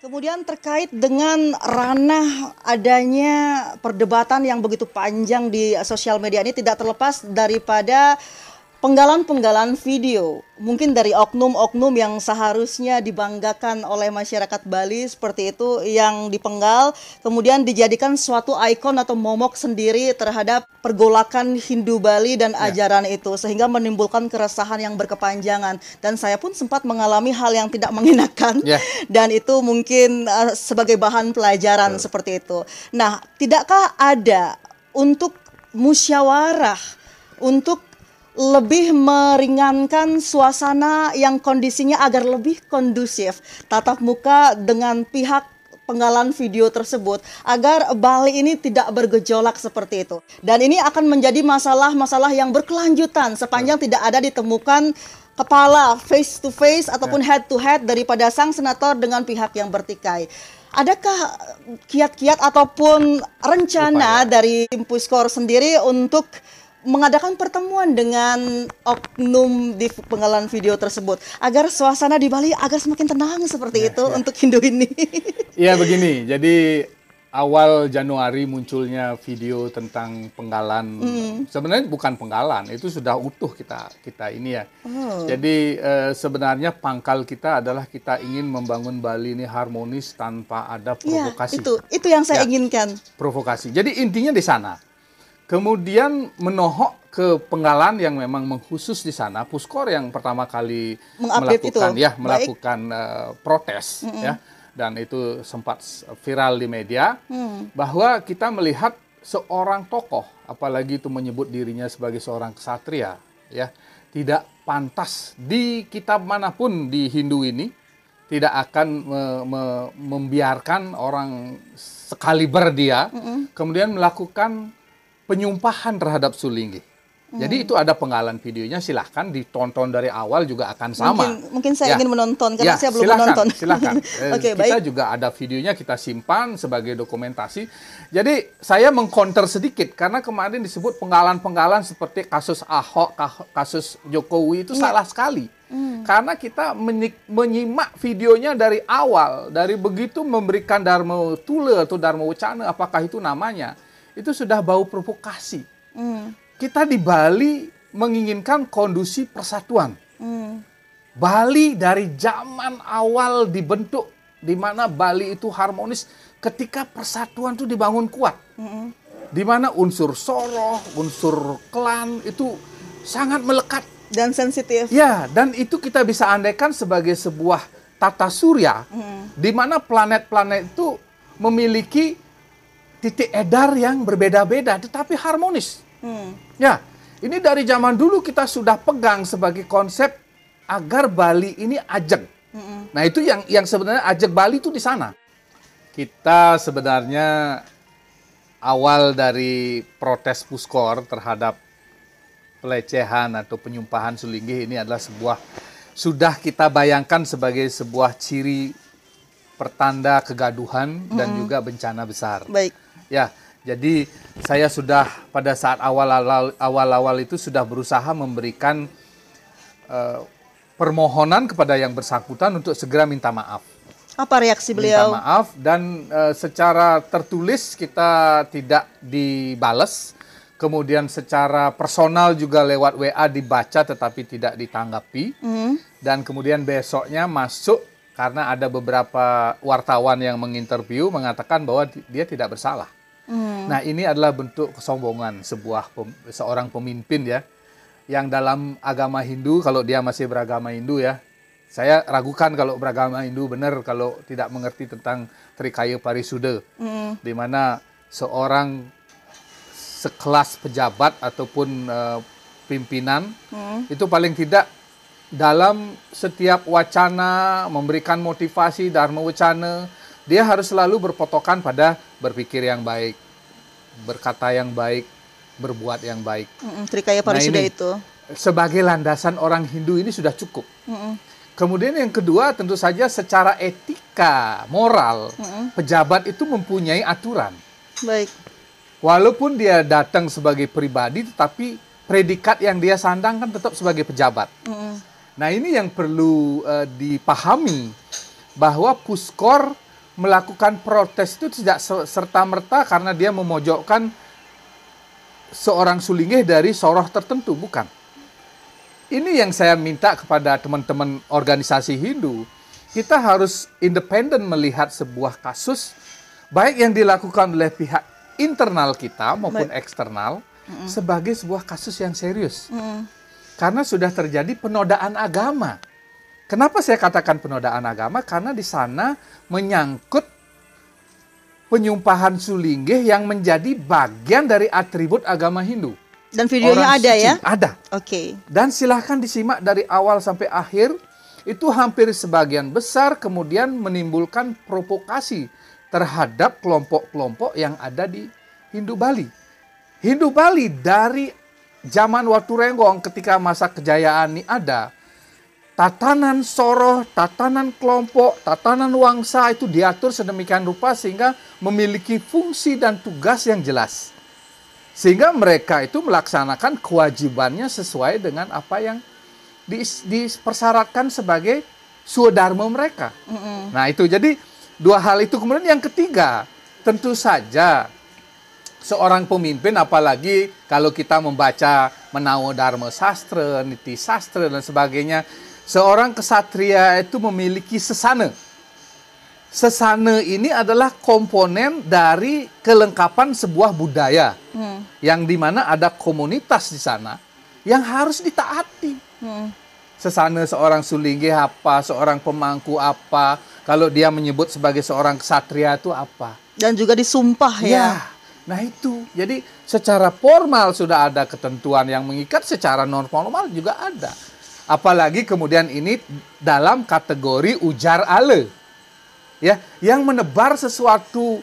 Kemudian terkait dengan ranah adanya perdebatan yang begitu panjang di sosial media ini tidak terlepas daripada penggalan-penggalan video. Mungkin dari oknum-oknum yang seharusnya dibanggakan oleh masyarakat Bali seperti itu yang dipenggal, kemudian dijadikan suatu ikon atau momok sendiri terhadap pergolakan Hindu Bali dan ajaran itu, sehingga menimbulkan keresahan yang berkepanjangan. Dan saya pun sempat mengalami hal yang tidak mengenakan, dan itu mungkin sebagai bahan pelajaran seperti itu. Nah, tidakkah ada untuk musyawarah, untuk lebih meringankan suasana yang kondisinya agar lebih kondusif tatap muka dengan pihak penggalan video tersebut agar Bali ini tidak bergejolak seperti itu. Dan ini akan menjadi masalah-masalah yang berkelanjutan sepanjang tidak ada ditemukan kepala face to face ataupun head to head daripada sang senator dengan pihak yang bertikai. Adakah kiat-kiat ataupun rencana dari tim Puskor sendiri untuk mengadakan pertemuan dengan oknum di penggalan video tersebut agar suasana di Bali agar semakin tenang seperti itu untuk Hindu ini? Iya begini, jadi awal Januari munculnya video tentang penggalan, sebenarnya bukan penggalan, itu sudah utuh kita ini ya. Jadi sebenarnya pangkal kita adalah kita ingin membangun Bali ini harmonis tanpa ada provokasi. Itu yang saya inginkan. Provokasi. Jadi intinya di sana. Kemudian menohok ke penggalan yang memang mengkhusus di sana. Puskor yang pertama kali melakukan protes ya, dan itu sempat viral di media bahwa kita melihat seorang tokoh, apalagi itu menyebut dirinya sebagai seorang ksatria ya, tidak pantas di kitab manapun di Hindu ini tidak akan membiarkan orang sekaliber dia kemudian melakukan penyumpahan terhadap Sulinggi. Jadi itu ada penggalan videonya, silahkan ditonton dari awal juga akan sama. Mungkin saya ingin menonton karena saya belum menonton. Silakan. Kita juga ada videonya, kita simpan sebagai dokumentasi. Jadi saya mengcounter sedikit karena kemarin disebut penggalan-penggalan seperti kasus Ahok, kasus Jokowi itu salah sekali. Karena kita menyimak videonya dari awal, dari begitu memberikan Dharma Tule atau Dharma Wacana, apakah itu namanya? Itu sudah bau provokasi. Kita di Bali menginginkan kondisi persatuan. Bali dari zaman awal dibentuk, di mana Bali itu harmonis ketika persatuan itu dibangun kuat. Di mana unsur Soroh, unsur klan itu sangat melekat. Dan sensitif. Ya, dan itu kita bisa andaikan sebagai sebuah tata surya, di mana planet-planet itu memiliki titik edar yang berbeda-beda, tetapi harmonis. Ya, ini dari zaman dulu kita sudah pegang sebagai konsep agar Bali ini ajeg. Nah itu yang sebenarnya ajeg Bali itu di sana. Kita sebenarnya awal dari protes Puskor terhadap pelecehan atau penyumpahan Sulinggi ini adalah sudah kita bayangkan sebagai sebuah ciri pertanda kegaduhan dan juga bencana besar. Baik. Ya, jadi saya sudah pada saat awal-awal itu sudah berusaha memberikan permohonan kepada yang bersangkutan untuk segera minta maaf. Apa reaksi beliau? Minta maaf dan secara tertulis kita tidak dibales. Kemudian secara personal juga lewat WA dibaca tetapi tidak ditanggapi. Dan kemudian besoknya masuk karena ada beberapa wartawan yang menginterview mengatakan bahwa dia tidak bersalah. Nah ini adalah bentuk kesombongan seorang pemimpin ya, yang dalam agama Hindu, kalau dia masih beragama Hindu ya, saya ragukan kalau beragama Hindu benar kalau tidak mengerti tentang Trikaya Parisuda, di mana seorang sekelas pejabat ataupun pimpinan itu paling tidak dalam setiap wacana memberikan motivasi Dharma Wacana, dia harus selalu berpotokan pada berpikir yang baik, berkata yang baik, berbuat yang baik. Trikaya Parisuda itu sebagai landasan orang Hindu ini sudah cukup. Kemudian yang kedua tentu saja secara etika, moral, pejabat itu mempunyai aturan. Baik. Walaupun dia datang sebagai pribadi, tetapi predikat yang dia sandang kan tetap sebagai pejabat. Nah ini yang perlu dipahami, bahwa Puskor melakukan protes itu tidak serta-merta karena dia memojokkan seorang Sulinggih dari soroh tertentu, bukan. Ini yang saya minta kepada teman-teman organisasi Hindu. Kita harus independen melihat sebuah kasus, baik yang dilakukan oleh pihak internal kita maupun eksternal, sebagai sebuah kasus yang serius. Karena sudah terjadi penodaan agama. Kenapa saya katakan penodaan agama? Karena di sana menyangkut penyumpahan Sulinggih yang menjadi bagian dari atribut agama Hindu. Dan videonya ada ya? Ada. Oke. Dan silahkan disimak dari awal sampai akhir. Itu hampir sebagian besar kemudian menimbulkan provokasi terhadap kelompok-kelompok yang ada di Hindu Bali. Hindu Bali dari zaman Waturenggong ketika masa kejayaan ini ada, tatanan soroh, tatanan kelompok, tatanan wangsa itu diatur sedemikian rupa sehingga memiliki fungsi dan tugas yang jelas. Sehingga mereka itu melaksanakan kewajibannya sesuai dengan apa yang dipersyaratkan sebagai swadharma mereka. Nah itu, jadi dua hal itu. Kemudian yang ketiga, tentu saja seorang pemimpin, apalagi kalau kita membaca Menawa Dharma Sastra, Niti Sastra dan sebagainya, seorang kesatria itu memiliki sesana. Sesana ini adalah komponen dari kelengkapan sebuah budaya, yang dimana ada komunitas di sana yang harus ditaati. Sesana seorang Sulinggih apa, seorang pemangku apa, kalau dia menyebut sebagai seorang kesatria itu apa. Dan juga disumpah ya. Nah itu, jadi secara formal sudah ada ketentuan yang mengikat, secara non formal juga ada. Apalagi kemudian ini dalam kategori ujar ale, ya, yang menebar sesuatu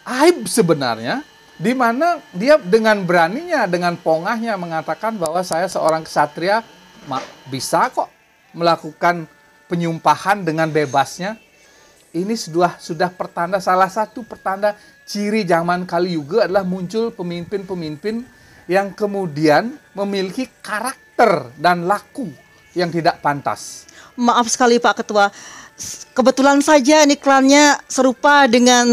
aib sebenarnya, di mana dia dengan beraninya, dengan pongahnya mengatakan bahwa saya seorang kesatria bisa kok melakukan penyumpahan dengan bebasnya. Ini sudah pertanda, salah satu pertanda ciri zaman Kali Yuga adalah muncul pemimpin-pemimpin yang kemudian memiliki karakter dan laku yang tidak pantas. Maaf sekali Pak Ketua, kebetulan saja ini klannya serupa dengan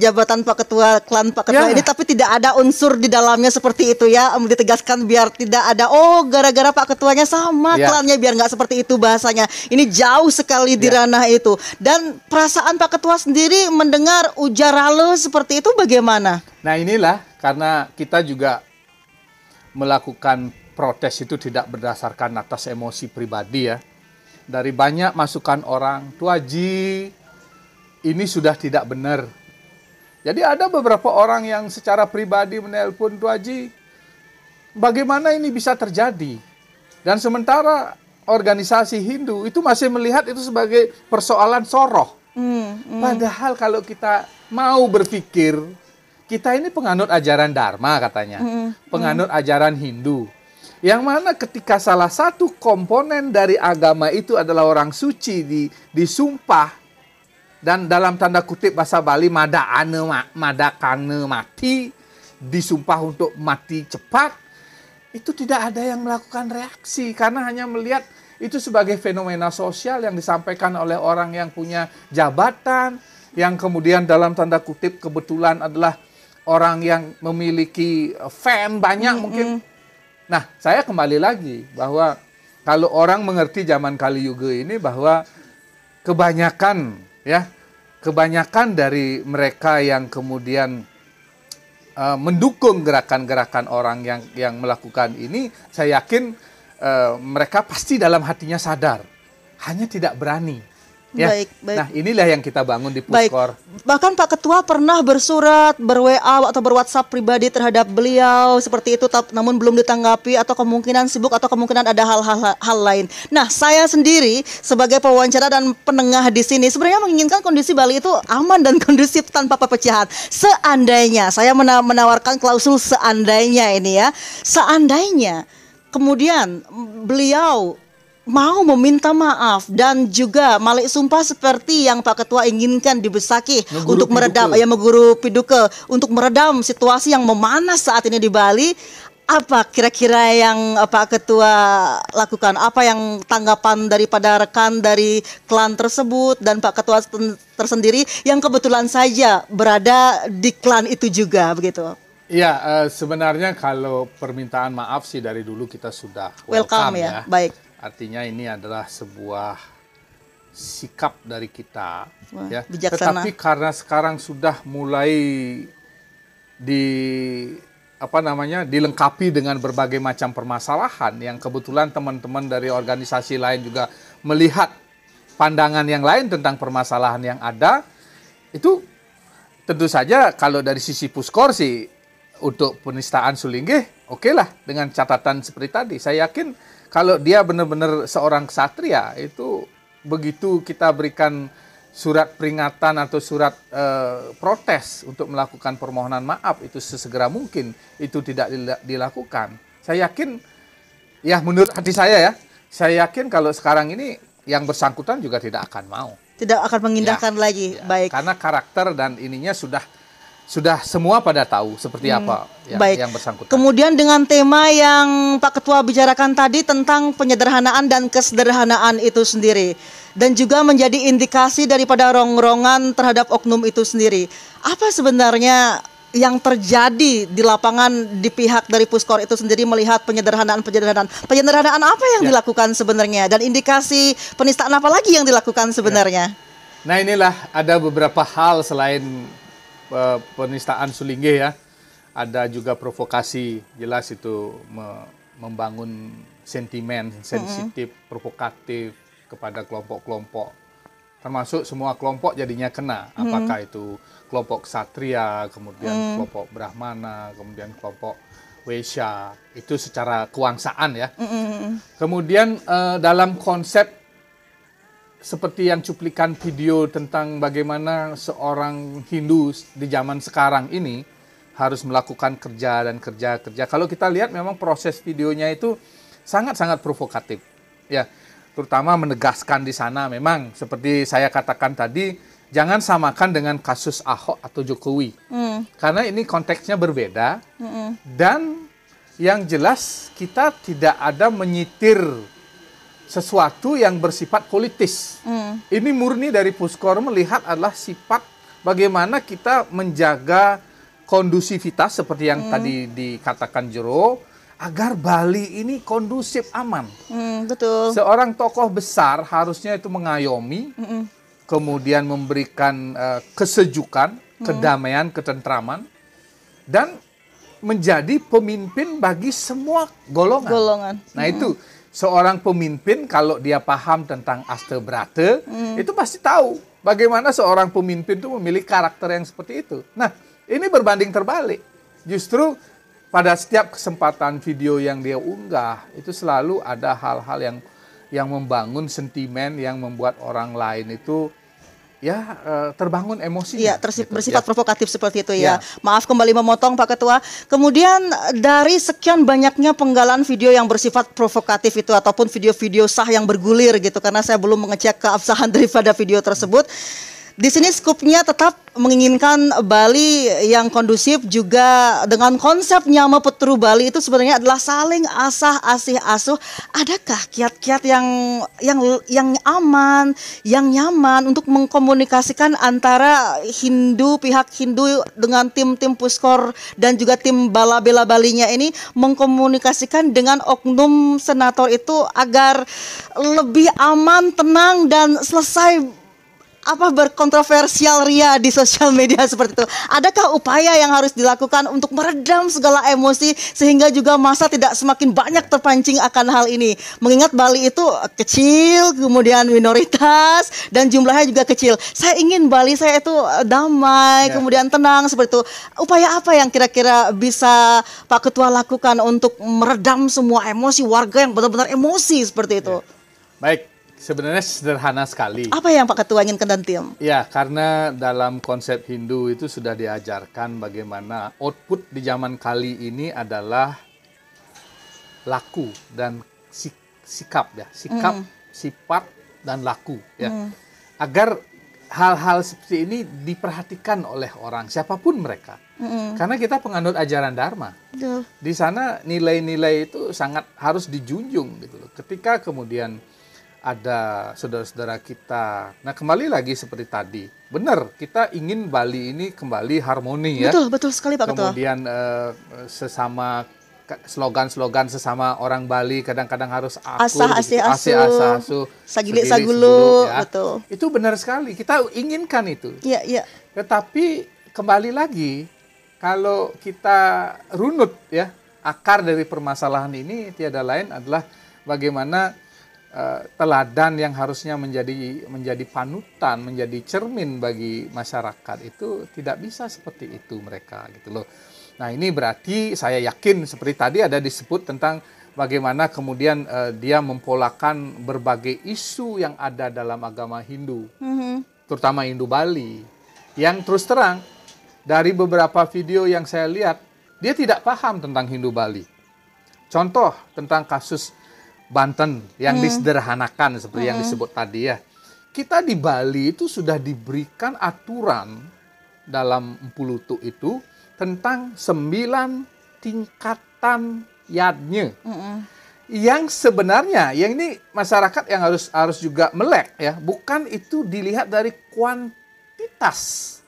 jabatan Pak Ketua, klan Pak Ketua ini, tapi tidak ada unsur di dalamnya seperti itu ya, ditegaskan biar tidak ada, oh gara-gara Pak Ketuanya sama klannya, biar nggak seperti itu bahasanya. Ini jauh sekali di ranah itu. Dan perasaan Pak Ketua sendiri mendengar ujar ale seperti itu bagaimana? Nah inilah, karena kita juga melakukan protes itu tidak berdasarkan atas emosi pribadi ya. Dari banyak masukan orang, Tuaji, ini sudah tidak benar. Jadi ada beberapa orang yang secara pribadi menelpon, Tuaji, bagaimana ini bisa terjadi? Dan sementara organisasi Hindu itu masih melihat itu sebagai persoalan soroh. Padahal kalau kita mau berpikir, kita ini penganut ajaran Dharma katanya, penganut ajaran Hindu. Yang mana ketika salah satu komponen dari agama itu adalah orang suci disumpah, dan dalam tanda kutip bahasa Bali madakane mati, disumpah untuk mati cepat, itu tidak ada yang melakukan reaksi karena hanya melihat itu sebagai fenomena sosial yang disampaikan oleh orang yang punya jabatan, yang kemudian dalam tanda kutip kebetulan adalah orang yang memiliki fan banyak mungkin. Nah, saya kembali lagi bahwa kalau orang mengerti zaman Kali Yuga ini bahwa kebanyakan dari mereka yang kemudian mendukung gerakan-gerakan orang yang melakukan ini, saya yakin mereka pasti dalam hatinya sadar, hanya tidak berani. Ya. Baik. Nah inilah yang kita bangun di Puskor. Bahkan Pak Ketua pernah bersurat, ber-WA atau ber-WhatsApp pribadi terhadap beliau seperti itu, namun belum ditanggapi atau kemungkinan sibuk atau kemungkinan ada hal lain. Nah saya sendiri sebagai pewawancara dan penengah di sini sebenarnya menginginkan kondisi Bali itu aman dan kondusif tanpa perpecahan. Seandainya saya menawarkan klausul seandainya ini ya, seandainya kemudian beliau mau meminta maaf dan juga malik sumpah seperti yang Pak Ketua inginkan di Besakih untuk meredam Meguru Piduke, untuk meredam situasi yang memanas saat ini di Bali, Apa kira-kira yang Pak Ketua lakukan? Apa yang tanggapan daripada rekan dari klan tersebut dan Pak Ketua tersendiri yang kebetulan saja berada di klan itu juga begitu? Iya, sebenarnya kalau permintaan maaf sih dari dulu kita sudah Welcome ya. Baik. Artinya ini adalah sebuah sikap dari kita, Wah, ya. bijaksana. Tetapi karena sekarang sudah mulai dilengkapi dengan berbagai macam permasalahan yang kebetulan teman-teman dari organisasi lain juga melihat pandangan yang lain tentang permasalahan yang ada, itu tentu saja kalau dari sisi Puskor sih untuk penistaan Sulinggih oke lah dengan catatan seperti tadi. Saya yakin kalau dia benar-benar seorang ksatria itu begitu kita berikan surat peringatan atau surat protes untuk melakukan permohonan maaf itu sesegera mungkin itu tidak dilakukan. Saya yakin, ya menurut hati saya yakin kalau sekarang ini yang bersangkutan juga tidak akan mau. Tidak akan mengindahkan lagi. Baik. Karena karakter dan ininya sudah semua pada tahu seperti apa yang bersangkutan. Kemudian dengan tema yang Pak Ketua bicarakan tadi tentang penyederhanaan dan kesederhanaan itu sendiri. Dan juga menjadi indikasi daripada rongrongan terhadap oknum itu sendiri. Apa sebenarnya yang terjadi di lapangan di pihak dari Puskor itu sendiri melihat penyederhanaan apa yang dilakukan sebenarnya? Dan indikasi penistaan apa lagi yang dilakukan sebenarnya? Nah inilah ada beberapa hal selain penistaan Sulinggih ya. Ada juga provokasi, jelas itu membangun sentimen sensitif, provokatif kepada kelompok-kelompok, termasuk semua kelompok jadinya kena. Apakah itu kelompok ksatria, kemudian kelompok brahmana, kemudian kelompok Waisya, itu secara kewangsaan ya. Kemudian dalam konsep seperti yang cuplikan video tentang bagaimana seorang Hindu di zaman sekarang ini harus melakukan kerja dan kerja. Kalau kita lihat memang proses videonya itu sangat-sangat provokatif. Ya, terutama menegaskan di sana memang seperti saya katakan tadi, jangan samakan dengan kasus Ahok atau Jokowi. Karena ini konteksnya berbeda. Dan yang jelas kita tidak ada menyitir sesuatu yang bersifat politis. Ini murni dari Puskor melihat adalah sifat bagaimana kita menjaga kondusivitas seperti yang tadi dikatakan Jero, agar Bali ini kondusif, aman. Betul. Seorang tokoh besar harusnya itu mengayomi, kemudian memberikan kesejukan, kedamaian, ketentraman, dan menjadi pemimpin bagi semua golongan. Nah itu, seorang pemimpin kalau dia paham tentang Aste Brate, itu pasti tahu bagaimana seorang pemimpin itu memiliki karakter yang seperti itu. Nah, ini berbanding terbalik. Justru pada setiap kesempatan video yang dia unggah, itu selalu ada hal-hal yang membangun sentimen, yang membuat orang lain itu terbangun emosi. Iya, bersifat provokatif seperti itu ya. Maaf kembali memotong Pak Ketua. Kemudian dari sekian banyaknya penggalan video yang bersifat provokatif itu ataupun video-video sah yang bergulir gitu, karena saya belum mengecek keabsahan daripada video tersebut. Di sini skupnya tetap menginginkan Bali yang kondusif, juga dengan konsep Nyama Petru Bali itu sebenarnya adalah saling asah asih asuh. Adakah kiat-kiat yang aman, yang nyaman untuk mengkomunikasikan antara pihak Hindu dengan tim Puskor dan juga tim Bala Bela Balinya ini, mengkomunikasikan dengan oknum senator itu agar lebih aman, tenang, dan selesai berkontroversial ria di sosial media seperti itu. Adakah upaya yang harus dilakukan untuk meredam segala emosi sehingga juga massa tidak semakin banyak terpancing akan hal ini? Mengingat Bali itu kecil, kemudian minoritas, dan jumlahnya juga kecil. Saya ingin Bali saya itu damai, kemudian tenang seperti itu. Upaya apa yang kira-kira bisa Pak Ketua lakukan untuk meredam semua emosi warga yang benar-benar emosi seperti itu? Baik. Sebenarnya sederhana sekali. Apa yang Pak Ketua inginkan dan tim? Ya, karena dalam konsep Hindu itu sudah diajarkan bagaimana output di zaman kali ini adalah laku dan sikap ya, sifat dan laku ya. Agar hal-hal seperti ini diperhatikan oleh orang siapapun mereka. Karena kita penganut ajaran Dharma. Betul. Di sana nilai-nilai itu sangat harus dijunjung gitu loh. Ketika kemudian ada saudara-saudara kita. Nah, kembali lagi seperti tadi. Benar, kita ingin Bali ini kembali harmoni ya. Betul, betul sekali Pak Ketua. Kemudian sesama slogan-slogan sesama orang Bali kadang-kadang harus akur, Asah gitu. asih asuh, sagilik segili sagulu, ya. betul. Itu benar sekali. Kita inginkan itu. Iya, iya. Tetapi kembali lagi, kalau kita runut ya, akar dari permasalahan ini tiada lain adalah bagaimana teladan yang harusnya menjadi panutan, menjadi cermin bagi masyarakat itu tidak bisa seperti itu mereka gitu loh. Nah, ini berarti saya yakin seperti tadi ada disebut tentang bagaimana kemudian dia mempolakan berbagai isu yang ada dalam agama Hindu, terutama Hindu Bali, yang terus terang dari beberapa video yang saya lihat, dia tidak paham tentang Hindu Bali. Contoh tentang kasus Banten yang disederhanakan seperti yang disebut tadi ya. Kita di Bali itu sudah diberikan aturan dalam Mpu Lutuk itu tentang 9 tingkatan yadnya. Yang sebenarnya, yang ini masyarakat yang harus juga melek ya, bukan itu dilihat dari kuantitas.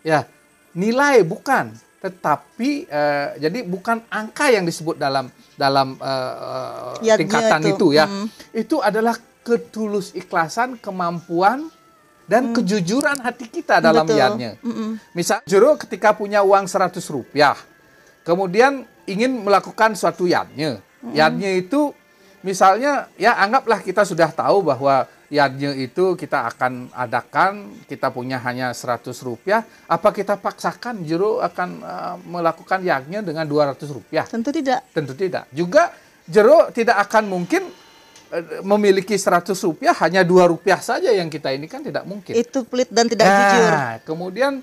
Ya, nilai bukan, tetapi jadi bukan angka yang disebut dalam tingkatan itu ya. Itu adalah ketulus ikhlasan, kemampuan dan kejujuran hati kita dalam yadnya. Misal Jero ketika punya uang 100 rupiah, kemudian ingin melakukan suatu yadnya. Yadnya itu misalnya ya anggaplah kita sudah tahu bahwa yadnya itu kita akan adakan, kita punya hanya 100 rupiah, apa kita paksakan Jero akan melakukan yadnya dengan 200 rupiah? Tentu tidak. Tentu tidak. Juga Jero tidak akan mungkin memiliki 100 rupiah hanya 2 rupiah saja yang kita ini kan tidak mungkin. Itu pelit dan tidak jujur. Kemudian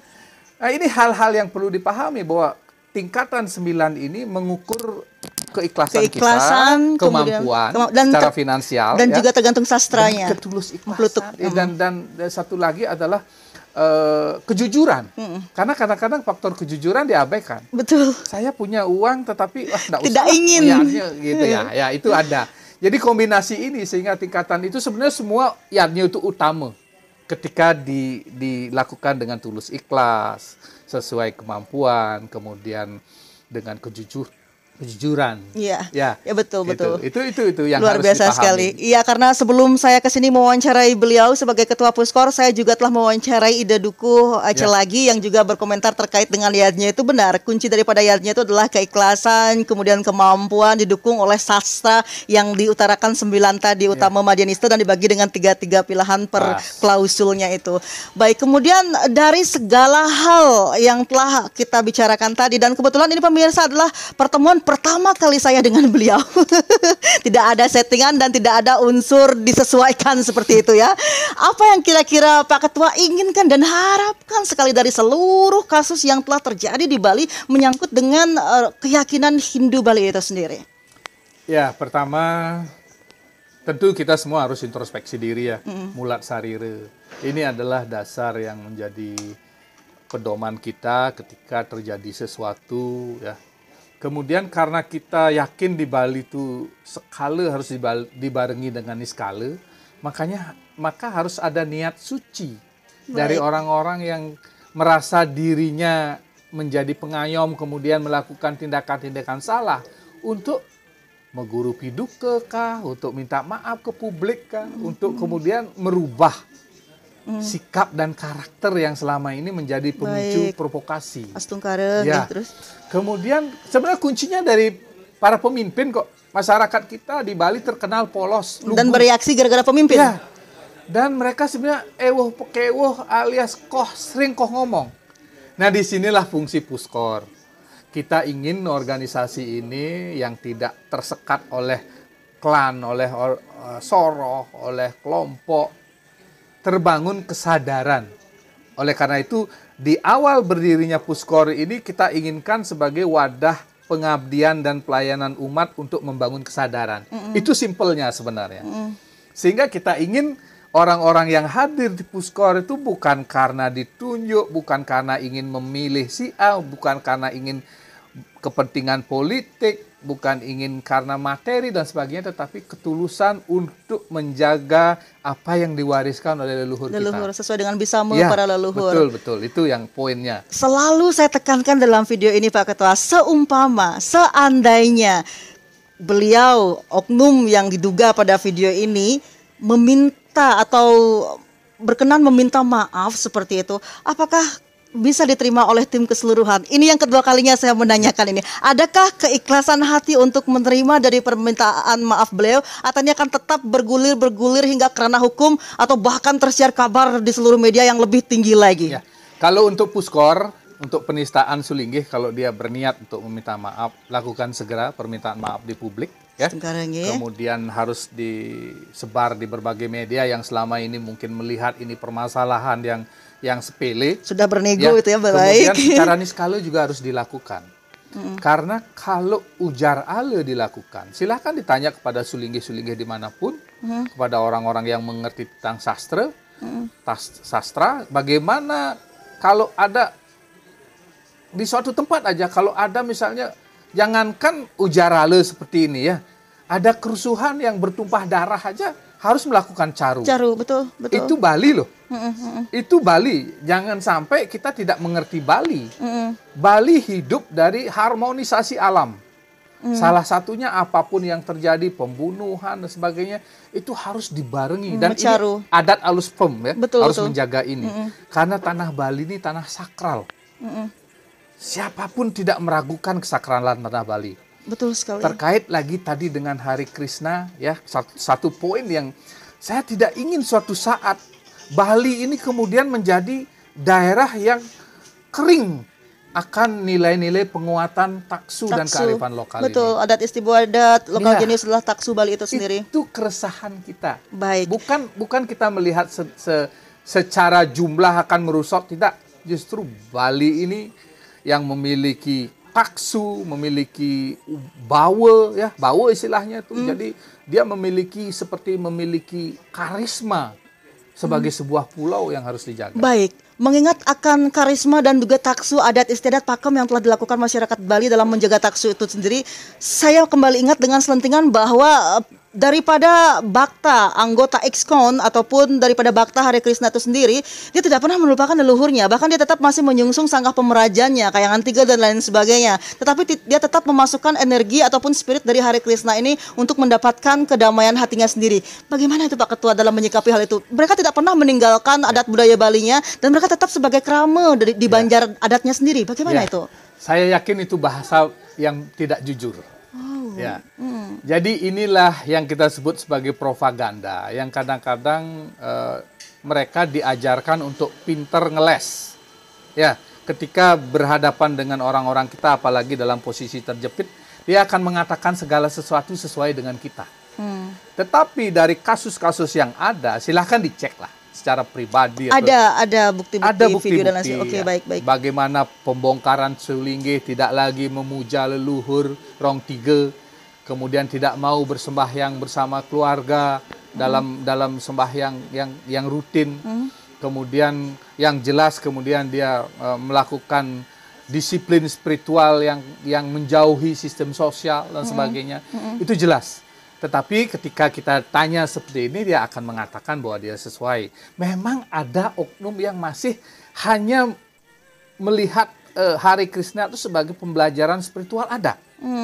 ini hal-hal yang perlu dipahami bahwa tingkatan 9 ini mengukur keikhlasan kita, kemampuan secara finansial dan juga tergantung sastranya. Dan ketulus ikhlasan. Dan satu lagi adalah kejujuran. Karena kadang-kadang faktor kejujuran diabaikan. Betul. Saya punya uang tetapi tidak ingin gitu ya. Ya, itu ada. Jadi kombinasi ini sehingga tingkatan itu sebenarnya semua yadnya itu utama ketika dilakukan dengan tulus ikhlas, sesuai kemampuan, kemudian dengan kejujuran. Iya, ya betul gitu. betul. Itu yang luar harus biasa dipahami. sekali. Iya, karena sebelum saya kesini mewawancarai beliau sebagai ketua Puskor, saya juga telah mewawancarai Ida Dukuh Celagi yang juga berkomentar terkait dengan yadnya. Itu benar. Kunci daripada yadnya itu adalah keikhlasan, kemudian kemampuan didukung oleh sastra yang diutarakan 9 tadi utama Madianista dan dibagi dengan 3 pilihan per klausulnya itu. Baik, kemudian dari segala hal yang telah kita bicarakan tadi, dan kebetulan ini pemirsa adalah pertemuan pertama kali saya dengan beliau. Tidak ada settingan dan tidak ada unsur disesuaikan seperti itu ya. Apa yang kira-kira Pak Ketua inginkan dan harapkan sekali dari seluruh kasus yang telah terjadi di Bali menyangkut dengan keyakinan Hindu Bali itu sendiri? Ya, pertama tentu kita semua harus introspeksi diri ya. Mulat sarire. Ini adalah dasar yang menjadi pedoman kita ketika terjadi sesuatu ya. Kemudian karena kita yakin di Bali itu skala harus dibarengi dengan niskala, maka harus ada niat suci dari orang-orang yang merasa dirinya menjadi pengayom kemudian melakukan tindakan-tindakan salah untuk mengguru piduka kah, untuk minta maaf ke publik kah, untuk kemudian merubah sikap dan karakter yang selama ini menjadi pemicu provokasi. Astungkara ya. Terus. Kemudian sebenarnya kuncinya dari para pemimpin kok. Masyarakat kita di Bali terkenal polos, lugu. Dan bereaksi gara-gara pemimpin. Ya. Dan mereka sebenarnya pekewoh alias sering ngomong. Nah, disinilah fungsi Puskor. Kita ingin organisasi ini yang tidak tersekat oleh klan, oleh soroh, oleh kelompok, terbangun kesadaran. Oleh karena itu, di awal berdirinya Puskor ini kita inginkan sebagai wadah pengabdian dan pelayanan umat untuk membangun kesadaran. Itu simpelnya sebenarnya. Sehingga kita ingin orang-orang yang hadir di Puskor itu bukan karena ditunjuk, bukan karena ingin memilih si A, bukan karena ingin kepentingan politik, bukan ingin karena materi dan sebagainya, tetapi ketulusan untuk menjaga apa yang diwariskan oleh leluhur kita. Sesuai dengan bisamu Ya, para leluhur. betul. Itu yang poinnya. Selalu saya tekankan dalam video ini Pak Ketua, seandainya beliau, oknum yang diduga pada video ini, meminta atau berkenan meminta maaf seperti itu, apakah bisa diterima oleh tim keseluruhan? Ini yang kedua kalinya saya menanyakan ini. Adakah keikhlasan hati untuk menerima dari permintaan maaf beliau, atau ini akan tetap bergulir hingga kerana hukum atau bahkan tersiar kabar di seluruh media yang lebih tinggi lagi? Ya. Kalau untuk Puskor, untuk penistaan Sulinggih, kalau dia berniat untuk meminta maaf, lakukan segera permintaan maaf di publik. Ya. Kemudian harus disebar di berbagai media yang selama ini mungkin melihat ini permasalahan yang sepele. Sudah bernego itu ya, Kemudian baik. secara niskala juga harus dilakukan. Karena kalau ujar ale dilakukan, silahkan ditanya kepada Sulinggih-Sulinggih dimanapun, kepada orang-orang yang mengerti tentang sastra, bagaimana kalau ada di suatu tempat aja, kalau ada misalnya, jangankan ujar ale seperti ini ya, ada kerusuhan yang bertumpah darah aja, harus melakukan caru. Betul. Itu Bali loh. Itu Bali. Jangan sampai kita tidak mengerti Bali. Bali hidup dari harmonisasi alam. Salah satunya apapun yang terjadi, pembunuhan dan sebagainya, itu harus dibarengi. Dan ini adat alus pem ya, harus menjaga ini. Karena tanah Bali ini tanah sakral. Siapapun tidak meragukan kesakralan tanah Bali. Betul sekali. Terkait lagi tadi dengan Hari Krishna, ya, satu poin yang saya tidak ingin suatu saat Bali ini kemudian menjadi daerah yang kering akan nilai-nilai penguatan taksu dan kearifan lokal. Betul, ini. Adat istiadat lokal jenius adalah taksu Bali itu sendiri. Itu keresahan kita. Baik. Bukan kita melihat secara jumlah akan merusuk, tidak. Justru Bali ini yang memiliki taksu, memiliki bawa, ya, bawa istilahnya itu. Jadi dia memiliki karisma sebagai sebuah pulau yang harus dijaga. Baik, mengingat akan karisma dan juga taksu adat istiadat pakem yang telah dilakukan masyarakat Bali dalam menjaga taksu itu sendiri, saya kembali ingat dengan selentingan bahwa daripada Bakta anggota Ekskon ataupun daripada Bakta Hari Krishna itu sendiri, dia tidak pernah melupakan leluhurnya, bahkan dia tetap masih menyungsung sanggah pemerajanya, Kayangan Tiga dan lain sebagainya. Tetapi dia tetap memasukkan energi ataupun spirit dari Hari Krishna ini untuk mendapatkan kedamaian hatinya sendiri. Bagaimana itu Pak Ketua dalam menyikapi hal itu? Mereka tidak pernah meninggalkan adat budaya Balinya dan mereka tetap sebagai krama di Banjar adatnya sendiri. Bagaimana itu? Saya yakin itu bahasa yang tidak jujur. Ya. Jadi inilah yang kita sebut sebagai propaganda, yang kadang-kadang mereka diajarkan untuk pinter ngeles. Ya, ketika berhadapan dengan orang-orang kita, apalagi dalam posisi terjepit, dia akan mengatakan segala sesuatu sesuai dengan kita. Tetapi dari kasus-kasus yang ada, silahkan dicek lah secara pribadi. Ada bukti-bukti video dan lain. Oke, ya. baik. Bagaimana pembongkaran Sulinggih tidak lagi memuja leluhur Rong Tiga, kemudian tidak mau bersembahyang bersama keluarga dalam sembahyang yang rutin. Kemudian yang jelas kemudian dia melakukan disiplin spiritual yang menjauhi sistem sosial dan sebagainya. Itu jelas. Tetapi ketika kita tanya seperti ini, dia akan mengatakan bahwa dia sesuai. Memang ada oknum yang masih hanya melihat Hari Krishna itu sebagai pembelajaran spiritual, ada.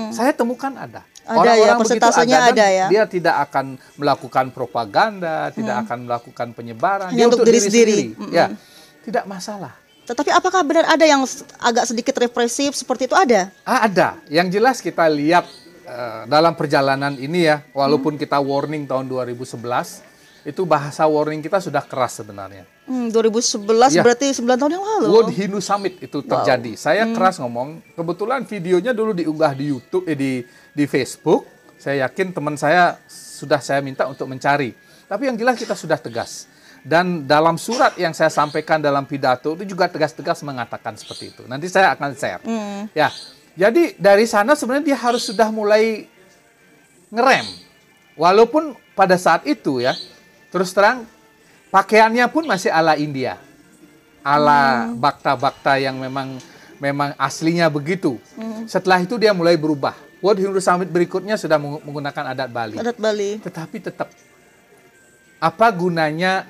Saya temukan ada. Orang-orang persentasenya ada ya. Dia tidak akan melakukan propaganda, tidak akan melakukan penyebaran. Hanya untuk diri sendiri. Ya, tidak masalah. Tetapi apakah benar ada yang agak sedikit represif seperti itu? Ada? Ada. Yang jelas kita lihat dalam perjalanan ini ya, walaupun kita warning tahun 2011, itu bahasa warning kita sudah keras sebenarnya. 2011 ya, berarti 9 tahun yang lalu. World Hindu Summit itu terjadi. Saya keras ngomong, kebetulan videonya dulu diunggah di YouTube, di Facebook. Saya yakin teman saya sudah saya minta untuk mencari. Tapi yang jelas kita sudah tegas. Dan dalam surat yang saya sampaikan dalam pidato itu juga tegas-tegas mengatakan seperti itu. Nanti saya akan share. Ya. Jadi dari sana sebenarnya dia harus sudah mulai ngerem. Walaupun pada saat itu ya, terus terang pakaiannya pun masih ala India, ala bakta-bakta yang memang aslinya begitu. Setelah itu dia mulai berubah. World Hindu Summit berikutnya sudah menggunakan adat Bali. Adat Bali. Tetapi tetap apa gunanya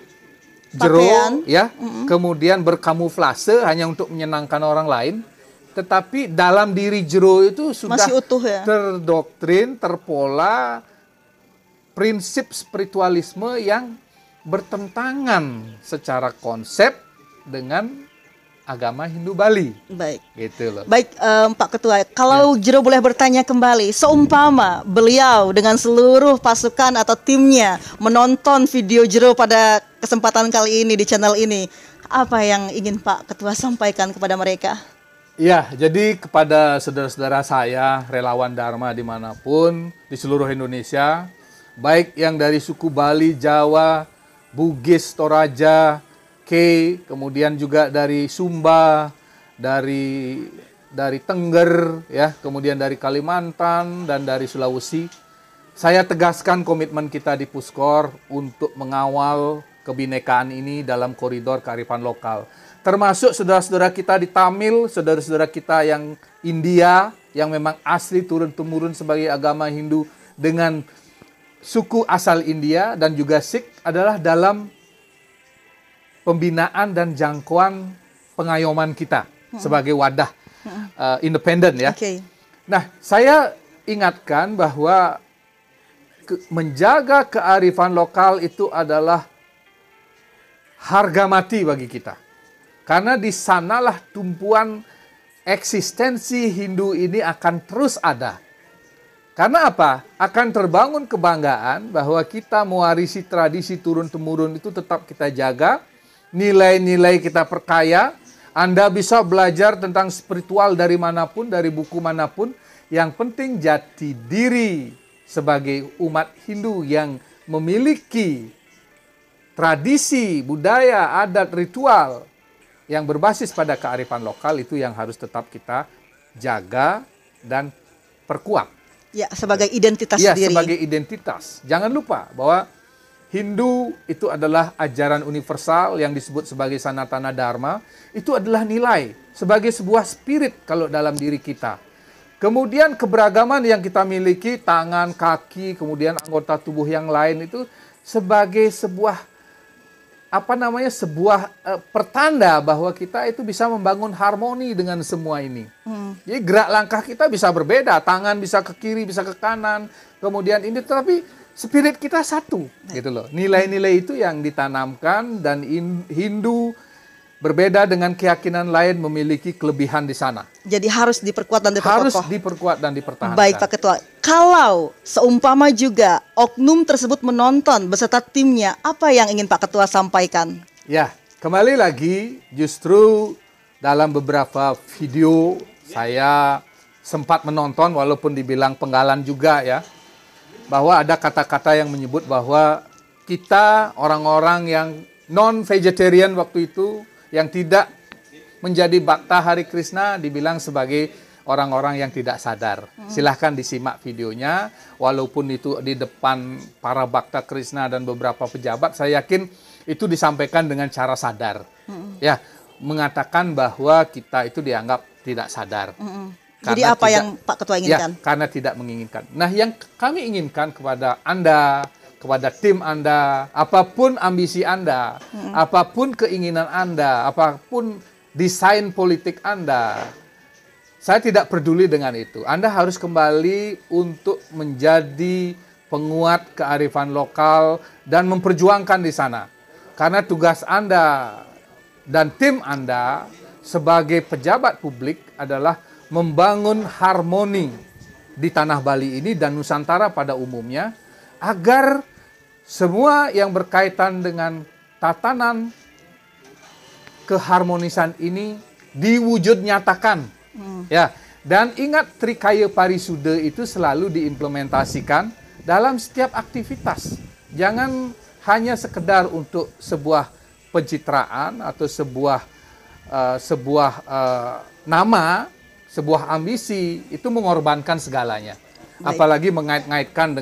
jero Pakaian. ya, kemudian berkamuflase hanya untuk menyenangkan orang lain, tetapi dalam diri jero itu sudah Masih utuh ya? terdoktrin, terpola prinsip spiritualisme yang bertentangan secara konsep dengan agama Hindu Bali. Baik. Gitu loh. Baik, Pak Ketua, kalau Jero boleh bertanya kembali, seumpama beliau dengan seluruh pasukan atau timnya menonton video Jero pada kesempatan kali ini di channel ini, apa yang ingin Pak Ketua sampaikan kepada mereka? Ya, jadi kepada saudara-saudara saya, relawan Dharma dimanapun, di seluruh Indonesia, baik yang dari suku Bali, Jawa, Bugis, Toraja, kemudian juga dari Sumba, dari Tengger, ya, kemudian dari Kalimantan dan dari Sulawesi. Saya tegaskan komitmen kita di Puskor untuk mengawal kebinekaan ini dalam koridor kearifan lokal. Termasuk saudara-saudara kita di Tamil, saudara-saudara kita yang India, yang memang asli turun-temurun sebagai agama Hindu dengan suku asal India dan juga Sikh adalah dalam pembinaan dan jangkauan pengayoman kita sebagai wadah independen ya. Okay. Nah, saya ingatkan bahwa menjaga kearifan lokal itu adalah harga mati bagi kita. Karena di sanalah tumpuan eksistensi Hindu ini akan terus ada. Karena apa? Akan terbangun kebanggaan bahwa kita mewarisi tradisi turun-temurun itu tetap kita jaga, nilai-nilai kita perkaya. Anda bisa belajar tentang spiritual dari manapun, dari buku manapun. Yang penting jati diri sebagai umat Hindu yang memiliki tradisi, budaya, adat, ritual yang berbasis pada kearifan lokal itu yang harus tetap kita jaga dan perkuat. Ya, sebagai identitas ya, diri. Sebagai identitas. Jangan lupa bahwa Hindu itu adalah ajaran universal yang disebut sebagai Sanatana Dharma. Itu adalah nilai, sebagai sebuah spirit kalau dalam diri kita. Kemudian keberagaman yang kita miliki, tangan, kaki, kemudian anggota tubuh yang lain itu sebagai sebuah pertanda bahwa kita itu bisa membangun harmoni dengan semua ini. Jadi gerak langkah kita bisa berbeda, tangan bisa ke kiri, bisa ke kanan, kemudian ini, tetapi spirit kita satu, gitu loh. Nilai-nilai itu yang ditanamkan dan Hindu berbeda dengan keyakinan lain memiliki kelebihan di sana. Jadi harus diperkuat dan diperkokoh. Harus diperkuat dan dipertahankan. Baik Pak Ketua, kalau seumpama juga oknum tersebut menonton beserta timnya, apa yang ingin Pak Ketua sampaikan? Ya, kembali lagi justru dalam beberapa video saya sempat menonton walaupun dibilang penggalan juga ya, bahwa ada kata-kata yang menyebut bahwa kita orang-orang yang non-vegetarian waktu itu, yang tidak menjadi Bhakta Hari Krishna dibilang sebagai orang-orang yang tidak sadar. Silahkan disimak videonya, walaupun itu di depan para Bhakta Krishna dan beberapa pejabat, saya yakin itu disampaikan dengan cara sadar. Ya, mengatakan bahwa kita itu dianggap tidak sadar. Jadi apa yang Pak Ketua inginkan? Ya, karena tidak menginginkan. Nah, yang kami inginkan kepada Anda, kepada tim Anda, apapun ambisi Anda, apapun keinginan Anda, apapun desain politik Anda, saya tidak peduli dengan itu. Anda harus kembali untuk menjadi penguat kearifan lokal dan memperjuangkan di sana. Karena tugas Anda dan tim Anda sebagai pejabat publik adalah membangun harmoni di tanah Bali ini dan Nusantara pada umumnya, agar semua yang berkaitan dengan tatanan keharmonisan ini diwujud nyatakan. Ya, dan ingat Trikaya Parisuda itu selalu diimplementasikan dalam setiap aktivitas. Jangan hanya sekedar untuk sebuah pencitraan atau sebuah nama, sebuah ambisi, itu mengorbankan segalanya. Baik. Apalagi mengait-ngaitkan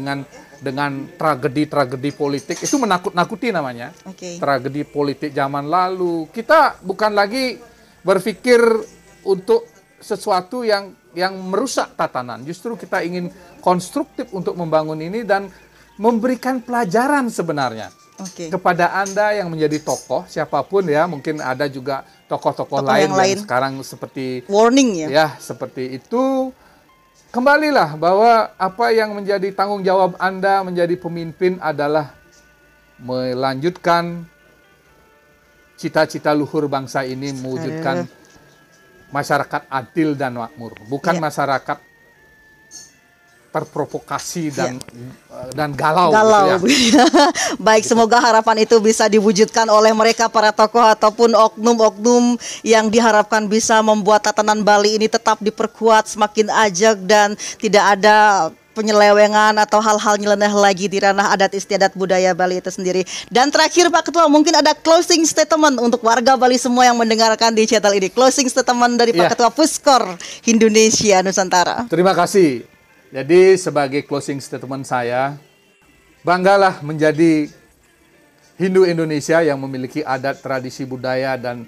dengan tragedi-tragedi politik. Itu menakut-nakuti namanya. Tragedi politik zaman lalu. Kita bukan lagi berpikir untuk sesuatu yang merusak tatanan. Justru kita ingin konstruktif untuk membangun ini dan memberikan pelajaran sebenarnya kepada Anda yang menjadi tokoh, siapapun ya, mungkin ada juga tokoh-tokoh lain yang sekarang seperti warning ya. Ya, seperti itu. Kembalilah bahwa apa yang menjadi tanggung jawab Anda menjadi pemimpin adalah melanjutkan cita-cita luhur bangsa ini, mewujudkan masyarakat adil dan makmur, bukan masyarakat terprovokasi dan galau. Gitu ya. Baik, semoga harapan itu bisa diwujudkan oleh mereka para tokoh ataupun oknum-oknum yang diharapkan bisa membuat tatanan Bali ini tetap diperkuat, semakin ajak dan tidak ada penyelewengan atau hal-hal nyeleneh lagi di ranah adat istiadat budaya Bali itu sendiri. Dan terakhir Pak Ketua, mungkin ada closing statement untuk warga Bali semua yang mendengarkan di channel ini. Closing statement dari Pak Ketua Puskor Indonesia Nusantara. Terima kasih. Jadi sebagai closing statement saya, banggalah menjadi Hindu Indonesia yang memiliki adat, tradisi, budaya, dan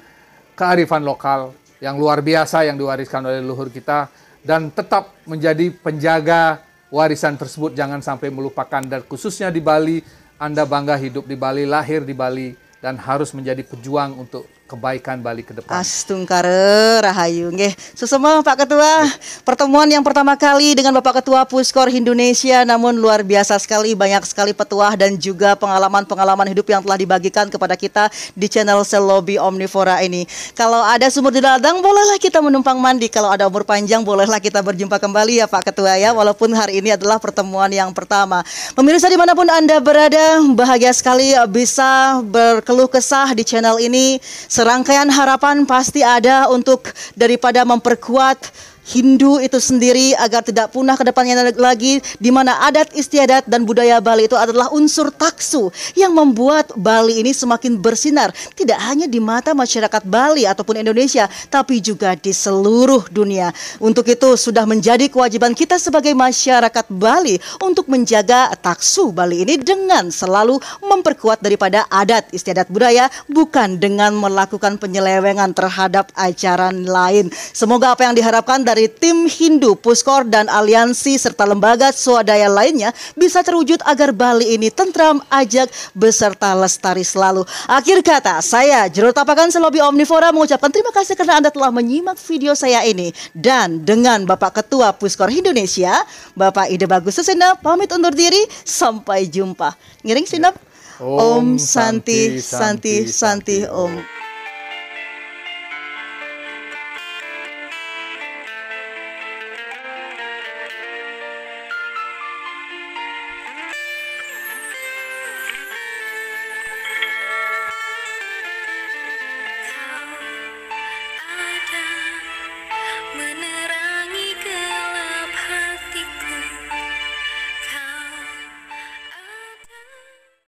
kearifan lokal yang luar biasa yang diwariskan oleh leluhur kita, dan tetap menjadi penjaga warisan tersebut, jangan sampai melupakan. Dan khususnya di Bali, Anda bangga hidup di Bali, lahir di Bali, dan harus menjadi pejuang untuk kebaikan Bali ke depan. Astungkare rahayu nggih. Susema Pak Ketua, pertemuan yang pertama kali dengan Bapak Ketua Puskor Indonesia, namun luar biasa sekali, banyak sekali petuah dan juga pengalaman-pengalaman hidup yang telah dibagikan kepada kita di channel Selobi Omnivora ini. Kalau ada sumur di ladang, bolehlah kita menumpang mandi. Kalau ada umur panjang, bolehlah kita berjumpa kembali ya Pak Ketua ya, walaupun hari ini adalah pertemuan yang pertama. Pemirsa dimanapun Anda berada, bahagia sekali bisa berkeluh kesah di channel ini. Serangkaian harapan pasti ada untuk daripada memperkuat Hindu itu sendiri agar tidak punah ke depannya lagi, di mana adat istiadat dan budaya Bali itu adalah unsur taksu yang membuat Bali ini semakin bersinar, tidak hanya di mata masyarakat Bali ataupun Indonesia, tapi juga di seluruh dunia. Untuk itu sudah menjadi kewajiban kita sebagai masyarakat Bali untuk menjaga taksu Bali ini dengan selalu memperkuat daripada adat istiadat budaya, bukan dengan melakukan penyelewengan terhadap ajaran lain. Semoga apa yang diharapkan dari tim Hindu Puskor dan aliansi serta lembaga swadaya lainnya bisa terwujud agar Bali ini tentram, ajak, beserta lestari selalu. Akhir kata, saya Jero Tapakan Selobi Omnivora mengucapkan terima kasih karena Anda telah menyimak video saya ini. Dan dengan Bapak Ketua Puskor Indonesia, Bapak Ide Bagus Susena, pamit undur diri. Sampai jumpa. Ngiring sinap. Om Santi Santi Santi Om.